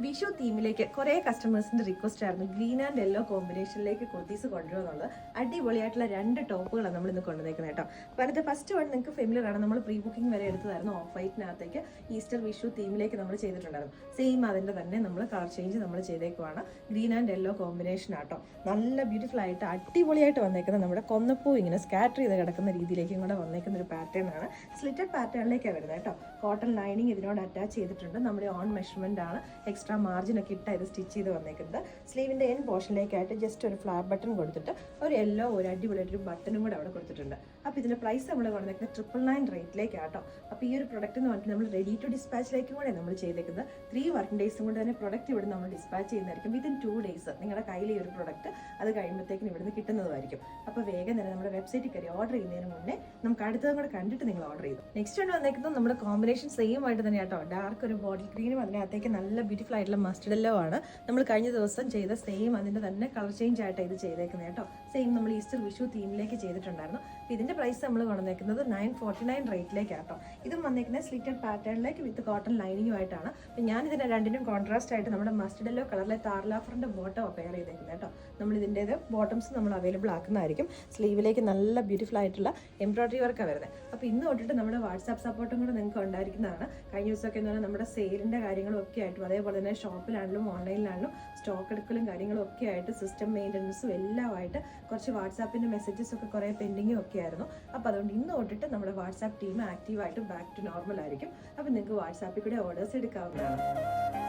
വിഷു തീമിലേക്ക് കുറേ കസ്റ്റമേഴ്സിന്റെ റിക്വസ്റ്റ് ആയിരുന്നു green and yellow കോമ്പിനേഷനിലേക്ക് kurtis കൊണ്ടുവരുന്നുള്ളത്. അടിപൊളിയായിട്ടുള്ള 2 ടോപ്പുകളാണ് നമ്മൾ ഇന്ന് കൊണ്ടുവന്നേക്കുന്നത് കേട്ടോ. അപ്പോൾ അതിന്റെ ഫസ്റ്റ് വൺ നിങ്ങൾക്ക് ഫെമിലിയർ ആണ്. നമ്മൾ പ്രീ ബുക്കിംഗ് വരെ എടുത്തതായിരുന്നു. ഓഫ് വൈറ്റിനകത്തേക്ക് ഈസ്റ്റർ വിഷു തീമിലേക്ക് നമ്മൾ ചെയ്തിട്ടുണ്ടായിരുന്നു. സെയിം അതിന്റെ തന്നെ നമ്മൾ കളർ ചേഞ്ച് നമ്മൾ ചെയ്തേക്കുവാണ്. ഗ്രീൻ ആൻഡ് യെല്ലോ കോമ്പിനേഷൻ ആട്ടോ. നല്ല ബ്യൂട്ടിഫുൾ ആയിട്ട് അടിപൊളിയായിട്ട് വന്നേക്കുന്ന നമ്മുടെ കൊന്നപ്പൂ ഇങ്ങനെ സ്കാറ്റർ ചെയ്ത് കിടക്കുന്ന രീതിയിലേക്കും കൂടെ വന്നേക്കുന്ന ഒരു പാറ്റേൺ ആണ്. സ്ലിറ്റഡ് പാറ്റേണിലേക്കാണ് വരുന്നത് കേട്ടോ. കോട്ടൺ ലൈനിങ് ഇതിനോട് അറ്റാച്ച് ചെയ്തിട്ടുണ്ട്. നമ്മുടെ ഓൺ മെഷർമെന്റ് ആണ്. എക്സ്ട്രാ മാർജിൻ ഒക്കെ ഇട്ട് ഇത് സ്റ്റിച്ച് ചെയ്ത് വന്നേക്കുന്നത്. സ്ലീവിന്റെ എൻ പോർഷനിലേക്കായിട്ട് ജസ്റ്റ് ഒരു ഫ്ലാറ്റ് ബട്ടൺ കൊടുത്തിട്ട് ഒരു യെല്ലോ ഒരു അടിപൊളിയായിട്ടൊരു ബട്ടണും കൂടെ അവിടെ കൊടുത്തിട്ടുണ്ട്. അപ്പോൾ ഇതിന്റെ പ്രൈസ് നമ്മൾ കൊണ്ടുവന്നേക്കുന്നത് 999 റേറ്റിലേക്കാട്ടോ. അപ്പോൾ ഈ ഒരു പ്രൊഡക്റ്റ് എന്ന് പറഞ്ഞിട്ട് നമ്മൾ റെഡി ടു ഡിസ്പാച്ചിലേക്കും കൂടെ നമ്മൾ ചെയ്തേക്കുന്നത്. 3 വർക്കിംഗ് ഡേയ്സും കൊണ്ട് തന്നെ പ്രൊഡക്റ്റ് ഇവിടെ നമ്മൾ ഡിസ്പാച്ച് ചെയ്യുന്നതായിരിക്കും. വിത്തിൻ 2 ഡേയ്സ് നിങ്ങളുടെ കയ്യിൽ ഈ ഒരു പ്രൊഡക്റ്റ് അത് കഴിയുമ്പോഴത്തേക്കും ഇവിടുന്ന് കിട്ടുന്നതായിരിക്കും. അപ്പോൾ വേഗം തന്നെ നമ്മുടെ വെബ്സൈറ്റിൽ കയറി ഓർഡർ ചെയ്യുന്നതിന് മുന്നേ നമുക്ക് അടുത്തതും കൂടെ കണ്ടിട്ട് നിങ്ങൾ ഓർഡർ ചെയ്തു. നെക്സ്റ്റ് കൊണ്ട് വന്നേക്കുന്നത് നമ്മുടെ കോമ്പിനേഷൻ സെയിം ആയിട്ട് തന്നെ കേട്ടോ. ഡാർക്ക് ഒരു ബോട്ടിൽ ഗ്രീനും അതിനകത്തേക്ക് നല്ല ബ്യൂട്ടിഫുൾ ആയിട്ടുള്ള മസ്റ്റർഡ് യെല്ലോ ആണ്. നമ്മൾ കഴിഞ്ഞ ദിവസം ചെയ്ത സെയിം അതിന്റെ തന്നെ കളർ ചേഞ്ച് ആയിട്ട് ഇത് ചെയ്തേക്കുന്നത് കേട്ടോ. സെയിം നമ്മൾ ഈസ്റ്റർ വിഷു തീമിലേക്ക് ചെയ്തിട്ടുണ്ടായിരുന്നു. ഇതിന്റെ പ്രൈസ് നമ്മൾ കൊണ്ടുവന്നേക്കുന്നത് 949 റേറ്റിലേക്കാട്ടോ. ഇതും വന്നേക്കുന്നത് സ്ലിറ്റഡ് പാറ്റേണിലേക്ക് വിത്ത് കോട്ടൺ ലൈനിങ്ങുമായിട്ടാണ്. അപ്പം ഞാൻ ഇതിന്റെ രണ്ടിനും കോൺട്രാസ്റ്റ് ആയിട്ട് നമ്മുടെ മസ്റ്റർഡ് യെല്ലോ കളറിലെ താർലാഫറിന്റെ ബോട്ടം പെയർ ചെയ്തേക്കുന്നത് കേട്ടോ. നമ്മൾ ഇതിൻ്റെത് ബോട്ടംസ് നമ്മൾ അവൈലബിൾ ആക്കുന്നതായിരിക്കും. സ്ലീവിലേക്ക് നല്ല ബ്യൂട്ടിഫുൾ ആയിട്ടുള്ള എംബ്രോയിഡറി വർക്കാണ് വരുന്നത്. അപ്പോൾ ഇന്ന് തൊട്ടിട്ട് നമ്മുടെ വാട്സാപ്പ് സപ്പോർട്ടും കൂടെ നിങ്ങൾക്ക് ഉണ്ടായിരിക്കുന്നതാണ്. കഴിഞ്ഞ ദിവസമൊക്കെ എന്ന് പറഞ്ഞാൽ നമ്മുടെ സെയിലിന്റെ കാര്യങ്ങളും ഒക്കെ ആയിട്ടും അതേപോലെ തന്നെ ഷോപ്പിലാണെങ്കിലും ഓൺലൈനിലാണെങ്കിലും സ്റ്റോക്ക് എടുക്കലും കാര്യങ്ങളും ഒക്കെ ആയിട്ട് സിസ്റ്റം മെയിൻ്റനൻസും എല്ലാമായിട്ട് കുറച്ച് വാട്സാപ്പിന്റെ മെസ്സേജസ് ഒക്കെ കുറേ പെൻഡിങ്ങും ഒക്കെ ആയിരുന്നു. അപ്പോൾ അതുകൊണ്ട് ഇന്ന് തൊട്ടിട്ട് നമ്മുടെ വാട്സാപ്പ് ടീം ആക്റ്റീവായിട്ട് ബാക്ക് ടു നോർമൽ ആയിരിക്കും. അപ്പോൾ നിങ്ങൾക്ക് വാട്സാപ്പിൽ കൂടെ ഓർഡേഴ്സ് എടുക്കാവുന്നതാണ്.